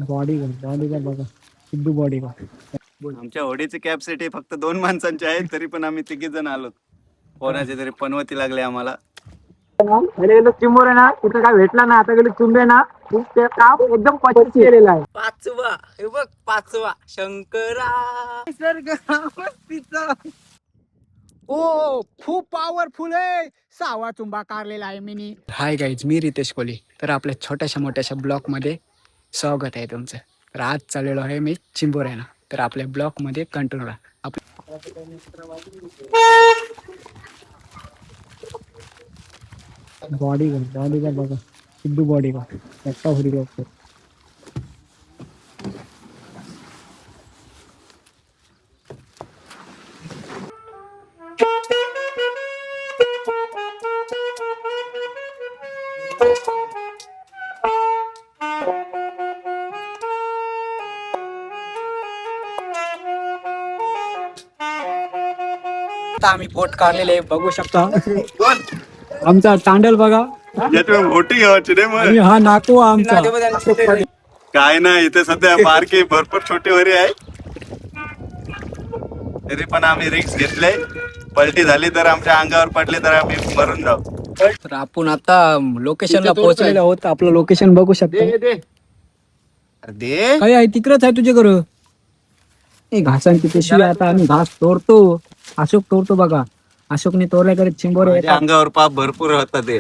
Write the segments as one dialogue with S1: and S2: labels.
S1: Body बघा, Sidhu body का.
S2: आमच्या होडीची कॅपॅसिटी फक्त 2 माणसांची आहे, तरी पण आम्ही 3 जण आलो. कोणाचे तरी पनवती लागले आम्हाला.
S1: पहिले गेलो चिंबोरे ना, तिथं काय भेटला ना. आता गेलो चुंबे ना, ते काम एकदम पद्धत केलेलं आहे.
S3: पाचवा हे बघ, पाचवा शंकरा
S1: ओ खूप पॉवरफुल आहे. 6वा चुंबा कारलेला आहे मिनी. हाय गाईज, मी रितेश कोहली. तर आपल्या छोट्याशा मोठ्याशा ब्लॉक मध्ये स्वागत आहे तुमचं. तर आज चाललेलो आहे मी चिंबोऱ्याला. तर आपल्या ब्लॉक मध्ये कंटिन्यू राहा. बॉडी का बघा, सिद्धू बॉडी का एकटा होडी बघतो. आम्ही बोट काढलेले आहे, बघू शकता. आमचा तांडल बघा.
S2: मोठी घ्यायची नाही
S1: आणि हा नाको आमचा.
S2: काय नाही, इथे सध्या बारकी भरपूर छोटी वरी आहे. तरी पण आम्ही रिक्स घेतले. पलटी झाली तर आमच्या अंगावर पडली तर आम्ही मरून जाऊ.
S1: तर आपण आता लोकेशनला पोहोचलेलो आहोत. आपलं लोकेशन बघू शकता.
S2: दे
S1: काय आहे तिकडच आहे तुझे घर. घासांची पिशवी. आता आम्ही घास तोडतो. अशोक तोडतो बघा. अशोकने तोडल्याकडे चिंबोरे
S2: माझ्या अंगावर पाप भरपूर होता ते.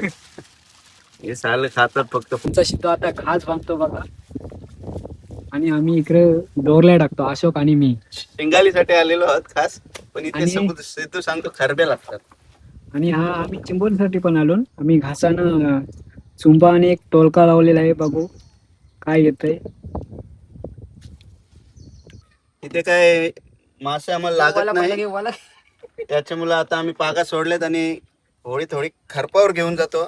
S2: हे साल खातात फक्त.
S1: तुमचा शिद्दो आता घास बांधतो बघा. आणि आम्ही इकडे दोरल्या टाकतो, अशोक आणि मी.
S2: शिंगालीसाठी आलेलो आहोत खास. पण इथे
S1: आणि-
S2: सिद्धू सांगतो खरबे लागतात.
S1: आणि हा आम्ही चिंबोरीसाठी पण आलो. आम्ही घासानं चुंबा आणि एक टोलका लावलेला आहे. बघू काय येतंय.
S2: इथे काय मासे आम्हाला लागत नाही, त्याच्यामुळे आता आम्ही पागा सोडलेत आणि होळी थोडी खरपावर घेऊन जातो.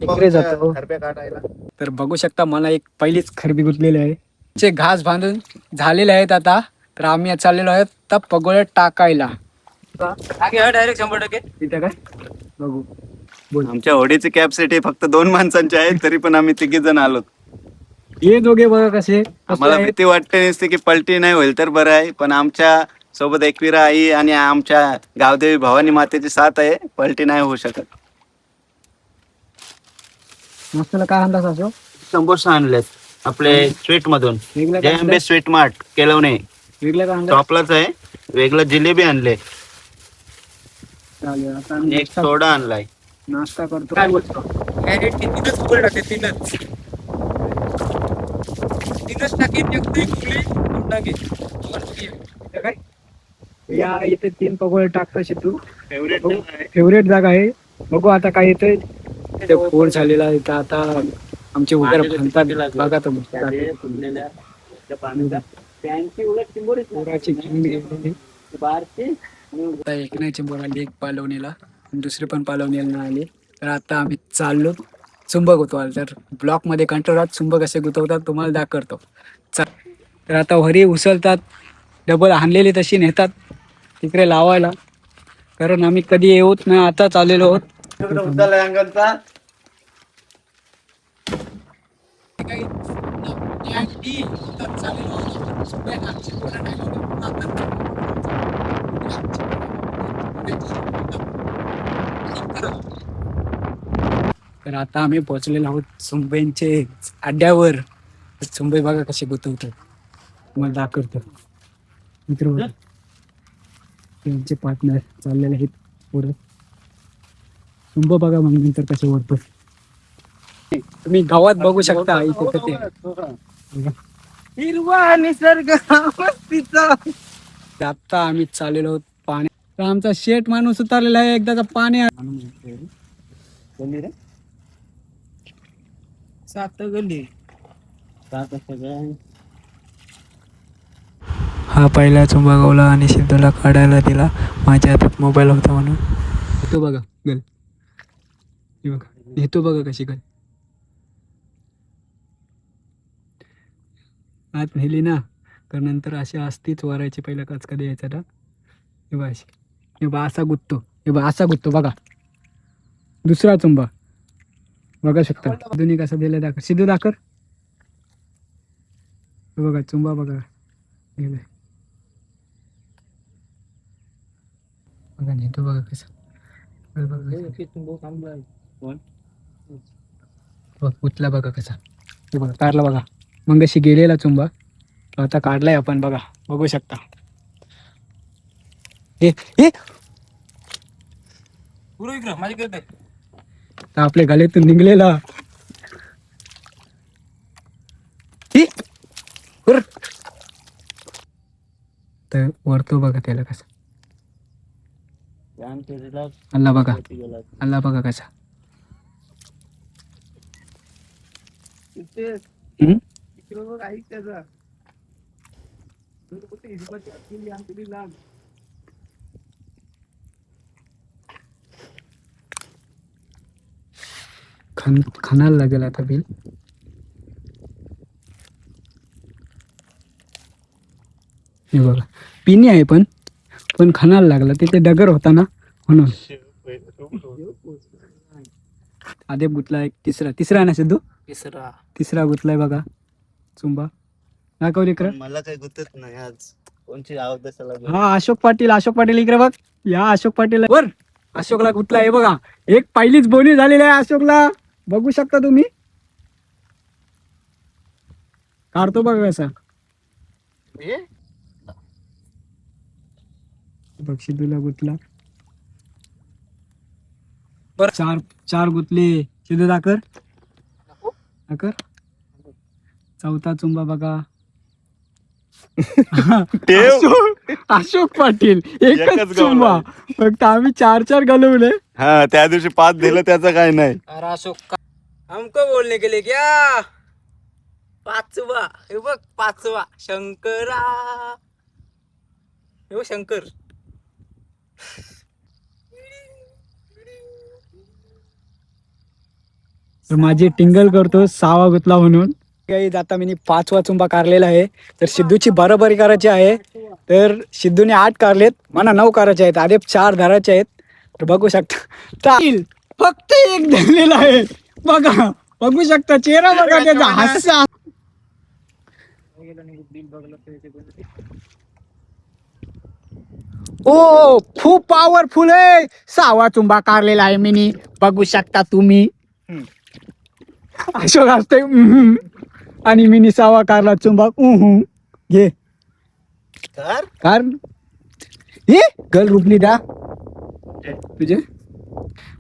S1: इकडे जातो.
S2: खरप्या काढायला.
S1: तर बघू शकता, मला एक पहिलीच खरबी गुतलेली आहे. चे घास बांधून झालेले आहेत आता. तर आम्ही चाललेलो आहोत तर पगोळ्यात टाकायला.
S3: डायरेक्ट 100%.
S1: तिथे काय बघू.
S2: आमच्या होडीची कॅपॅसिटी फक्त 2 माणसांची आहे, तरी पण आम्ही 3 जण आलो.
S1: हे दोघे बघा कसे
S2: आम्हाला भीती वाटते नसते की पलटी नाही होईल तर बरं आहे. पण आमच्या सोबत एकविरा आई आणि आमच्या गावदेवी भवानी मातेची साथ आहे. पलटी नाही होऊ शकत.
S1: नाश्त्याला काय आणलास असो?
S2: समोसा आणलेत आपले स्वीट मधून.
S1: वेगळं काय
S2: जयंबे स्वीट मार्ट केलवणे
S1: वेगळं काय आणलं?
S2: टॉपलाच आहे. वेगळं जिलेबी आणले.
S1: चालेल, आता आम्ही
S2: एक सोडा आणलाय.
S1: नाश्ता करतो.
S3: काय बोलतो? डायरेक्ट तीनच उघड टाके. तीनच टाकेन.
S1: काय या इथे 3 पगोळे टाकतो शितू.
S2: फेवरेट
S1: फेवरेट जागा आहे. बघू आता काय येतंय. ते फोड झालेला आहे. तर आता आमचे उदर म्हणतात बघा तुम्ही. पोराची खिंड गेलेली. आता एक नाही चिंबोराली, एक पालवणीला दुसरी पण पालवणीला आली. तर आता आम्ही चाललो चुंब गुतवाल. तर ब्लॉक मध्ये कंट्रोलात चुंब कसे गुतवतात तुम्हाला दाखवतो. तर आता वरी उचलतात, डबल आणलेली तशी नेतात तिकडे लावायला. कारण आम्ही कधी येऊत ना, आता चाललेलो आहोत. तर आता आम्ही पोहोचलेलो आहोत चुंबेंचे अड्ड्यावर. चुंबे बघा कसे गुतवतात, तुम्हाला दाखवतो. मित्र त्यांचे पार्टनर चाललेले आहेत पुढे. चुंब बघा मग नंतर कसे ओढतो. तुम्ही गावात बघू शकता इथे ते
S3: हिरवा निसर्ग
S1: आता आम्ही चाललेलो आहोत पाणी. तर आमचा शेट माणूस उतरलेला आहे एकदाचा पाणी.
S3: सात गल्ली.
S4: हा पहिला चुंबा गावला आणि सिद्धूला काढायला दिला. माझ्या हातात मोबाईल होता म्हणून.
S1: येतो बघा गल. हे बघा येतो बघा कशी गल. आत नेली ना तर नंतर अशी असतीच वरायची. पहिला काच कधी यायचा ना. हे बघा अशी. हे बा असा गुत्तो. हे बा असा गुत्तो बघा. दुसरा चुंबा बघा शकता. दोन्ही कसं दिलं दाखर सिद्धू दाखर. हे बघा चुंबा बघा दिलाय. बघा नेतो बघा कसं. बघा, उचला बघा कसा. हे बघा काढला बघा. मग अशी गेलेला चुंबा आता काढलाय आपण बघा बघू शकता.
S3: पुरो इकडं माझ्याकडे
S1: तर आपल्या गळ्यातून निघलेला ही. उर. तर वरतो बघा त्याला कसा अल्ला बघा. अल्ला बघा कसा. हम्म? खानाला लागेल आता बिल. हे बघा पिनी आहे पण खानाला लागला तिथे डगर होता ना म्हणून. आधे गुतला एक तिसरा ना सिद्धू. तिसरा गुतलाय बघा चुंबा. दाखव इकडे.
S2: मला काही गुतत नाही आज. कोणची आवड
S1: हा अशोक पाटील इकडे बघ. या अशोक पाटील वर अशोकला गुतला आहे बघा. एक पहिलीच बोनी झालेली आहे अशोकला बघू शकता तुम्ही. काढतो बघा कसा. बघ सिद्धूला गुतला. चार गुतले. सिद्धू दाखर. चौथा चुंबा बघा. अशोक पाटील एकच चुंबा. फक्त आम्ही 4 घालवले.
S2: हा त्या दिवशी 5 दिलं त्याचं काय नाही.
S3: अरे अशोक हमको बोलने के लिए क्या पाचवा. हे बघ पाचवा शंकरा. हे बघ शंकर.
S1: तर माझी टिंगल करतो 6वा गुतला म्हणून. काही आता मी 5वा चुंबा काढलेला आहे. तर सिद्धूची बरोबरी करायची आहे. तर सिद्धूने 8 काढलेत मला 9 करायचे आहेत. आधे 4 धरायचे आहेत. तर बघू शकता फक्त एक धरलेला आहे बघा. बघू शकता चेहरा बघा त्याचा हास्य. ओ खूप पॉवरफुल आहे. 6वा चुंबा काढलेला आहे मी बघू शकता तुम्ही. अशोक असते आणि मी 6वा काढला चुंबा. घे कार हे गल रुपली द्या तुझे.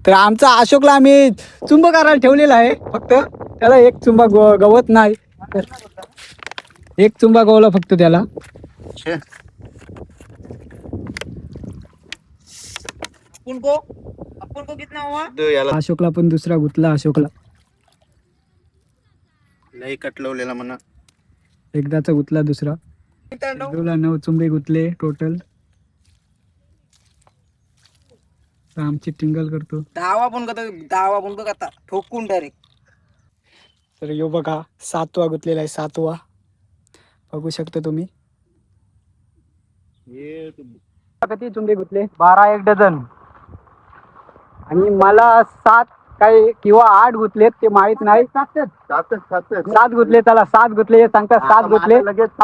S1: तर आमचा अशोकला आम्ही चुंब करायला ठेवलेला आहे. फक्त त्याला एक चुंबा गवत नाही. एक चुंबा गवला फक्त त्याला.
S3: अपन को कितना हुआ.
S1: अशोकला पण दुसरा गुतला. अशोकला
S2: लई कटलवलेला म्हणा.
S1: एकदाचा गुतला दुसरा. 9 चुंबे गुतले टोटल. आमची टिंगल करतो.
S3: दावा पण करता ठोकून डायरेक्ट.
S1: तर यो बघा 7वा गुतलेला आहे. 7वा बघू शकता तुम्ही. किती चुंबे गुतले 12 एक डझन. आणि मला 7 काही किंवा 8 गुतलेत ते माहित नाही. 7 गुतले. त्याला 7 गुतले सांगतात 7 गुतले.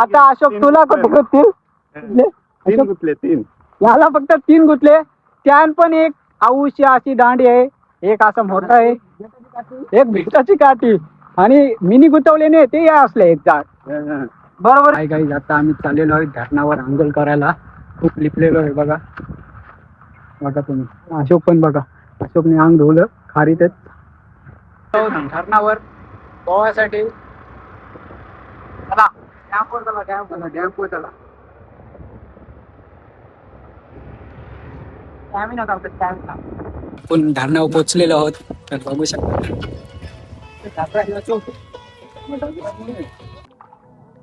S1: आता अशोक तुला कुठे गुतले.
S2: 3
S1: याला फक्त 3 गुतले. त्यान पण एक आऊशी अशी दांडी आहे. एक असा मोठा आहे. एक भिटाची काठी आणि मिनी गुतवलेने ते या असले एक झाड. बरोबर काय काही आता आम्ही चाललेलो आहे धरणावर आंघोळ करायला. खूप लिपलेलो आहे बघा. बघा तुम्ही अशोक पण बघा. अशोकने अंग धुवलं खारीतच धरणावर पोहायसाठी. चला डॅमवर चला. आपण धरणावर पोहोचलेलो आहोत. तर बघू शकता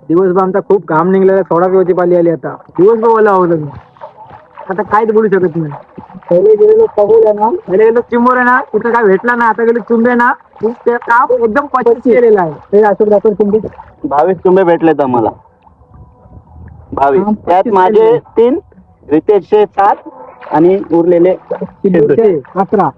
S1: दिवसभर आमचा खूप घाम निघलेला. थोडा वेळची पाली आली. आता दिवसभर ओला होतं. आता काहीच बोलू शकत नाही. पहिले गेलेलो पगोल आहे ना. पहिले गेलो चिंबोर आहे ना. कुठं काय भेटला ना. आता गेलो चुंबे ना. ते काम एकदम पचत केलेलं आहे. ते अशोक दाखव चुंबे
S2: 22 चुंबे भेटलेत आम्हाला. 22 त्यात माझे 3 रितेशचे 7 आणि उरलेले
S1: 11.